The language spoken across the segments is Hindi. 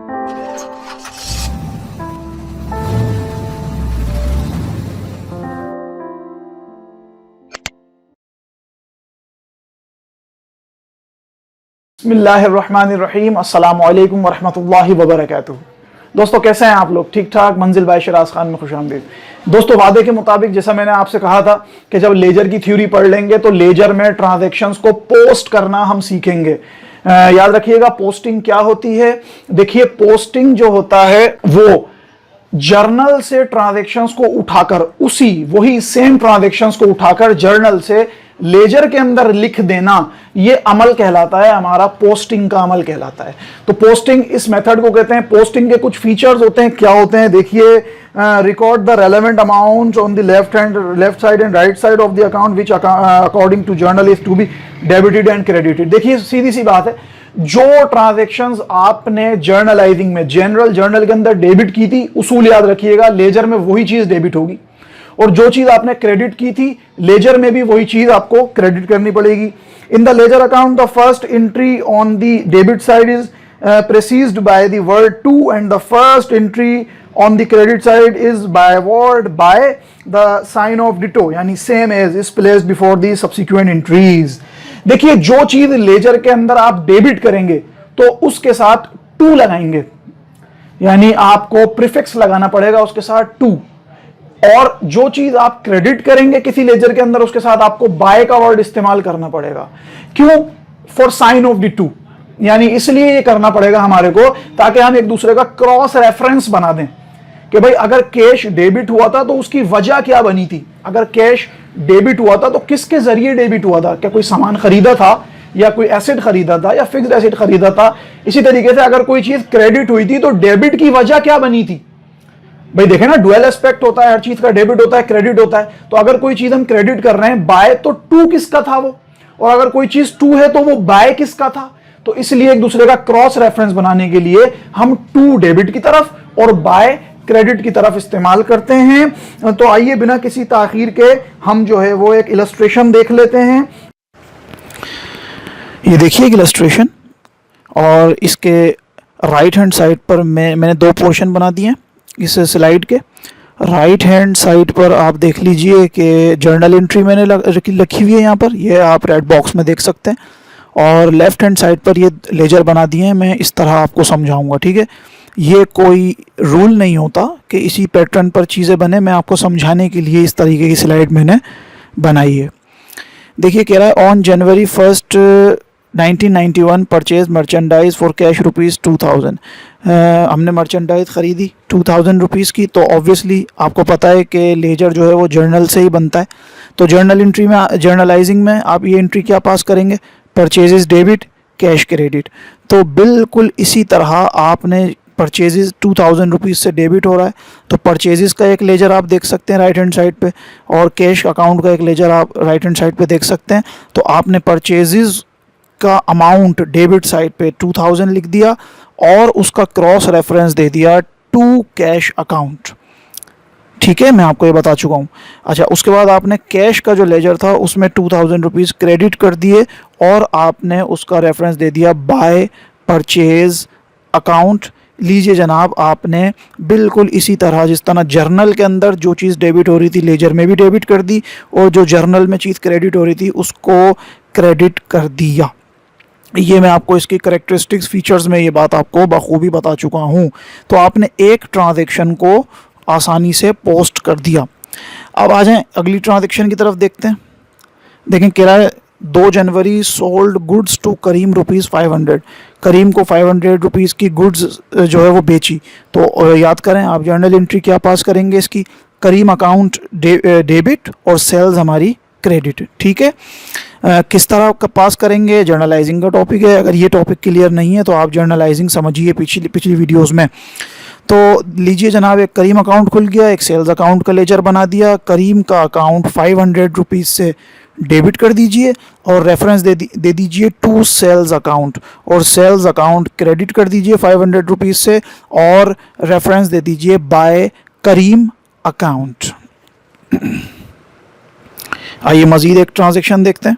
बिस्मिल्लाहिर्रहमानिर्रहीम, अस्सलामु अलैकुम वरहमतुल्लाहि वबरकातुहू। दोस्तों कैसे हैं आप लोग? ठीक ठाक। मंजिल बाय शिराज खान में खुशामदीद। दोस्तों वादे के मुताबिक जैसा मैंने आपसे कहा था कि जब लेजर की थ्योरी पढ़ लेंगे तो लेजर में ट्रांजैक्शंस को पोस्ट करना हम सीखेंगे। याद रखिएगा पोस्टिंग क्या होती है। देखिए पोस्टिंग जो होता है वो जर्नल से ट्रांजैक्शंस को उठाकर वही सेम ट्रांजैक्शंस को उठाकर जर्नल से लेजर के अंदर लिख देना, ये अमल कहलाता है, हमारा पोस्टिंग का अमल कहलाता है। तो पोस्टिंग इस मेथड को कहते हैं। पोस्टिंग के कुछ फीचर्स होते हैं, क्या होते हैं देखिए। Record the relevant amount on the left side and right side of the account which according to journal is to be debited and credited. देखिए सीधी सी बात है, जो ट्रांजैक्शंस आपने जर्नलाइजिंग में जनरल जर्नल के अंदर डेबिट की थी, उसूल याद रखिएगा लेजर में वही चीज डेबिट होगी, और जो चीज आपने क्रेडिट की थी लेजर में भी वही चीज आपको क्रेडिट करनी पड़ेगी। In the ledger account the first entry on the debit side is preceded by the word to and the first entry on the credit side is by word by the sign of ditto, यानी same as is placed before the subsequent entries. देखिए जो चीज लेजर के अंदर आप डेबिट करेंगे तो उसके साथ टू लगाएंगे, यानी आपको प्रीफिक्स लगाना पड़ेगा उसके साथ टू। और जो चीज आप क्रेडिट करेंगे किसी लेजर के अंदर उसके साथ आपको बाय का वर्ड इस्तेमाल करना पड़ेगा। क्यों? For sign of the two, यानी इसलिए ये करना पड़ेगा हमारे को ताकि हम एक दूसरे का क्रॉस रेफरेंस बना दें कि भाई अगर कैश डेबिट हुआ था तो उसकी वजह क्या बनी थी। अगर कैश डेबिट हुआ था तो किसके जरिए डेबिट हुआ था, क्या कोई सामान खरीदा था या कोई एसेट खरीदा था या फिक्स्ड एसेट खरीदा था। इसी तरीके से अगर कोई चीज क्रेडिट हुई थी तो डेबिट की वजह क्या बनी थी। भाई देखें ना, डुअल एस्पेक्ट होता है, हर चीज का डेबिट होता है क्रेडिट होता है। तो अगर कोई चीज हम क्रेडिट कर रहे हैं बाय, तो टू किसका था वो, और अगर कोई चीज टू है तो वो बाय किसका था। तो इसलिए एक दूसरे का क्रॉस रेफरेंस बनाने के लिए हम टू डेबिट की तरफ और बाय क्रेडिट की तरफ इस्तेमाल करते हैं। तो आइए बिना किसी ताखीर के हम जो है वो एक इलस्ट्रेशन देख लेते हैं। ये देखिए एक इलस्ट्रेशन, और इसके राइट हैंड साइड पर मैंने दो पोर्शन बना दिए हैं। इस स्लाइड के राइट हैंड साइड पर आप देख लीजिए कि जर्नल एंट्री मैंने लिखी हुई है यहाँ पर, ये आप रेड बॉक्स में देख सकते हैं। और लेफ्ट हैंड साइड पर ये लेजर बना दिए हैं। मैं इस तरह आपको समझाऊंगा, ठीक है। ये कोई रूल नहीं होता कि इसी पैटर्न पर चीज़ें बने, मैं आपको समझाने के लिए इस तरीके की स्लाइड मैंने बनाई है। देखिए कह रहा है on January 1 1991 purchase merchandise for cash ₹2000। हमने मर्चेंडाइज ख़रीदी 2000 रुपीज़ की। तो ऑब्वियसली आपको पता है कि लेजर जो है वो जर्नल से ही बनता है। तो जर्नल एंट्री में, जर्नलाइजिंग में आप ये एंट्री क्या पास करेंगे, परचेजेस डेबिट, कैश क्रेडिट। तो बिल्कुल इसी तरह आपने परचेजेस 2000 रुपीज़ से डेबिट हो रहा है तो परचेजेस का एक लेजर आप देख सकते हैं राइट हैंड साइड पे, और कैश अकाउंट का एक लेजर आप राइट हैंड साइड पे देख सकते हैं। तो आपने परचेजेस का अमाउंट डेबिट साइड पे 2000 लिख दिया और उसका क्रॉस रेफरेंस दे दिया टू कैश अकाउंट, ठीक है। मैं आपको ये बता चुका हूँ। अच्छा, उसके बाद आपने कैश का जो लेजर था उसमें 2000 रुपीज़ क्रेडिट कर दिए और आपने उसका रेफरेंस दे दिया बाय परचेज अकाउंट। लीजिए जनाब, आपने बिल्कुल इसी तरह जिस तरह जर्नल के अंदर जो चीज़ डेबिट हो रही थी लेजर में भी डेबिट कर दी, और जो जर्नल में चीज़ क्रेडिट हो रही थी उसको क्रेडिट कर दिया। ये मैं आपको इसकी करेक्टरिस्टिक्स फीचर्स में ये बात आपको बखूबी बता चुका हूँ। तो आपने एक ट्रांजैक्शन को आसानी से पोस्ट कर दिया। अब आ जाएं अगली ट्रांजैक्शन की तरफ देखते हैं। देखें कह रहा है 2 जनवरी सोल्ड गुड्स टू करीम ₹500। करीम को 500 रुपीज़ की गुड्स जो है वो बेची। तो याद करें आप जर्नल एंट्री क्या पास करेंगे इसकी, करीम अकाउंट डेबिट और सेल्स हमारी क्रेडिट, ठीक है। किस तरह का पास करेंगे, जर्नलाइजिंग का टॉपिक है। अगर ये टॉपिक क्लियर नहीं है तो आप जर्नलाइजिंग समझिए पिछली वीडियोस में। तो लीजिए जनाब, एक करीम अकाउंट खुल गया, एक सेल्स अकाउंट का लेजर बना दिया। करीम का अकाउंट 500 रुपीज़ से डेबिट कर दीजिए और रेफरेंस दे दीजिए टू सेल्स अकाउंट, और सेल्स अकाउंट क्रेडिट कर दीजिए 500 रुपीज़ से और रेफरेंस दे दीजिए बाय करीम अकाउंट। आइए मज़ीद एक ट्रांजैक्शन देखते हैं।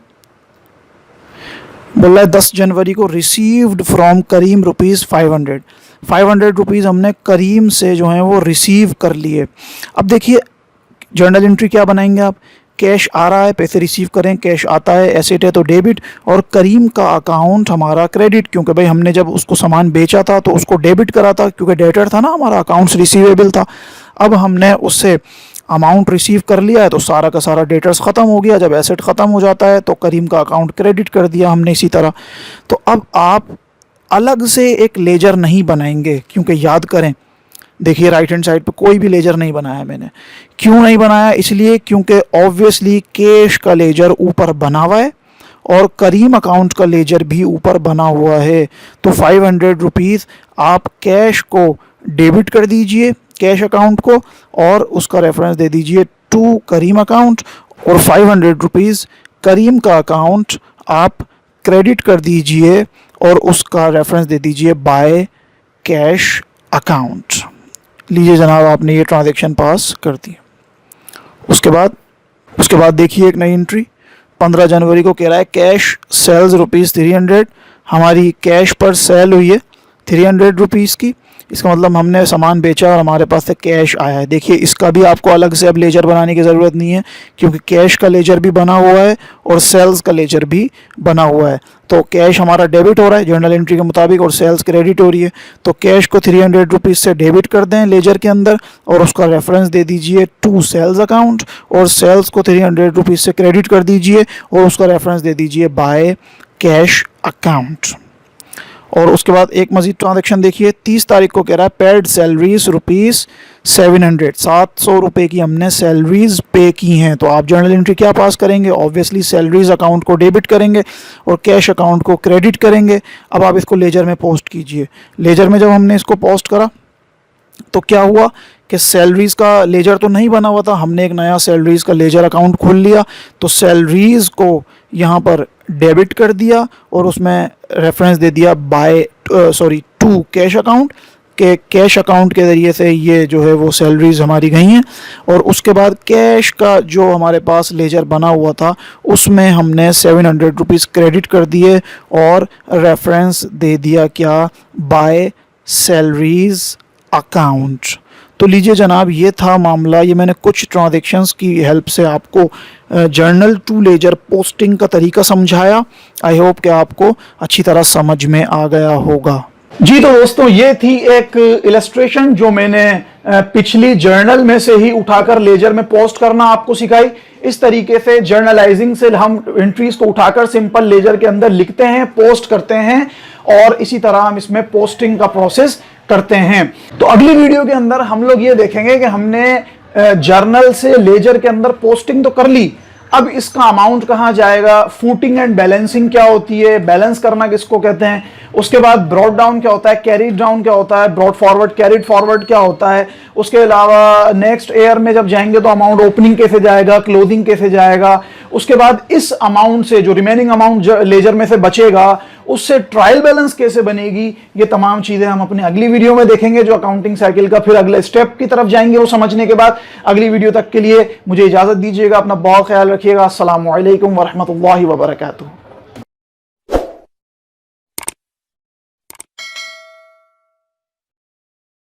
बोल रहा है 10 जनवरी को रिसीव्ड फ्रॉम करीम ₹500। 500 रुपीज़ हमने करीम से जो है वो रिसीव कर लिए। अब देखिए जर्नल एंट्री क्या बनाएंगे आप, कैश आ रहा है, पैसे रिसीव करें, कैश आता है, एसेट है तो डेबिट, और करीम का अकाउंट हमारा क्रेडिट, क्योंकि भाई हमने जब उसको सामान बेचा था तो उसको डेबिट करा था, क्योंकि डेटर था ना, हमारा अकाउंट्स रिसीवेबल था। अब हमने उससे अमाउंट रिसीव कर लिया है तो सारा का सारा डेटर्स ख़त्म हो गया। जब एसेट ख़त्म हो जाता है तो करीम का अकाउंट क्रेडिट कर दिया हमने इसी तरह। तो अब आप अलग से एक लेजर नहीं बनाएंगे, क्योंकि याद करें, देखिए राइट हैंड साइड पे कोई भी लेजर नहीं बनाया मैंने। क्यों नहीं बनाया, इसलिए क्योंकि ऑब्वियसली कैश का लेजर ऊपर बना हुआ है और करीम अकाउंट का लेजर भी ऊपर बना हुआ है। तो 500 रुपीज़ आप कैश को डेबिट कर दीजिए, कैश अकाउंट को, और उसका रेफरेंस दे दीजिए टू करीम अकाउंट, और 500 रुपीज़ करीम का अकाउंट आप क्रेडिट कर दीजिए और उसका रेफरेंस दे दीजिए बाय कैश अकाउंट। लीजिए जनाब, आपने ये ट्रांजैक्शन पास कर दी। उसके बाद देखिए एक नई एंट्री 15 जनवरी को कह रहा है कैश सेल्स ₹300। हमारी कैश पर सेल हुई है 300 रुपीज़ की। इसका मतलब हमने सामान बेचा और हमारे पास से कैश आया है। देखिए इसका भी आपको अलग से अब लेजर बनाने की ज़रूरत नहीं है, क्योंकि कैश का लेजर भी बना हुआ है और सेल्स का लेजर भी बना हुआ है। तो कैश हमारा डेबिट हो रहा है जर्नल एंट्री के मुताबिक और सेल्स क्रेडिट हो रही है। तो कैश को 300 रुपीज़ से डेबिट कर दें लेजर के अंदर और उसका रेफरेंस दे दीजिए टू सेल्स अकाउंट, और सेल्स को 300 रुपीज़ से क्रेडिट कर दीजिए और उसका रेफरेंस दे दीजिए बाय कैश अकाउंट। और उसके बाद एक मजीद ट्रांजैक्शन देखिए 30 तारीख को कह रहा है पेड सैलरीज ₹700। 700 रुपये की हमने सैलरीज पे की हैं। तो आप जर्नल एंट्री क्या पास करेंगे, ऑब्वियसली सैलरीज अकाउंट को डेबिट करेंगे और कैश अकाउंट को क्रेडिट करेंगे। अब आप इसको लेजर में पोस्ट कीजिए। लेजर में जब हमने इसको पोस्ट करा तो क्या हुआ कि सैलरीज़ का लेजर तो नहीं बना हुआ था, हमने एक नया सैलरीज़ का लेजर अकाउंट खोल लिया। तो सैलरीज़ को यहाँ पर डेबिट कर दिया और उसमें रेफरेंस दे दिया टू कैश अकाउंट, के कैश अकाउंट के ज़रिए से ये जो है वो सैलरीज़ हमारी गई हैं। और उसके बाद कैश का जो हमारे पास लेजर बना हुआ था उसमें हमने 700 रुपीज़ क्रेडिट कर दिए और रेफरेंस दे दिया क्या, बाय सैलरीज़ अकाउंट। तो लीजिए जनाब, ये था मामला। ये मैंने कुछ ट्रांजैक्शंस की हेल्प से आपको जर्नल टू लेजर पोस्टिंग का तरीका समझाया। आई होप कि आपको अच्छी तरह समझ में आ गया होगा। जी तो दोस्तों, ये थी एक इलस्ट्रेशन जो मैंने पिछली जर्नल में से ही उठाकर लेजर में पोस्ट करना आपको सिखाई। इस तरीके से जर्नलाइजिंग से हम एंट्रीज को उठाकर सिंपल लेजर के अंदर लिखते हैं, पोस्ट करते हैं, और इसी तरह हम इसमें पोस्टिंग का प्रोसेस करते हैं। तो अगली वीडियो के अंदर हम लोग ये देखेंगे कि हमने जर्नल से लेजर के अंदर पोस्टिंग तो कर ली, अब इसका अमाउंट कहां जाएगा, फूटिंग एंड बैलेंसिंग क्या होती है, बैलेंस करना किसको कहते हैं, उसके बाद ब्रॉड डाउन क्या होता है, कैरीड डाउन क्या होता है, ब्रॉड फॉरवर्ड कैरीड फॉरवर्ड क्या होता है, उसके अलावा नेक्स्ट ईयर में जब जाएंगे तो अमाउंट ओपनिंग कैसे जाएगा, क्लोजिंग कैसे जाएगा, उसके बाद इस अमाउंट से जो रिमेनिंग अमाउंट लेजर में से बचेगा उससे ट्रायल बैलेंस कैसे बनेगी, ये तमाम चीजें हम अपनी अगली वीडियो में देखेंगे जो अकाउंटिंग साइकिल का फिर अगले स्टेप की तरफ जाएंगे वो समझने के बाद। अगली वीडियो तक के लिए मुझे इजाजत दीजिएगा, अपना बहुत ख्याल रखिएगा। अस्सलामु अलैकुम वरहमतुल्लाहि वबरकातुहू।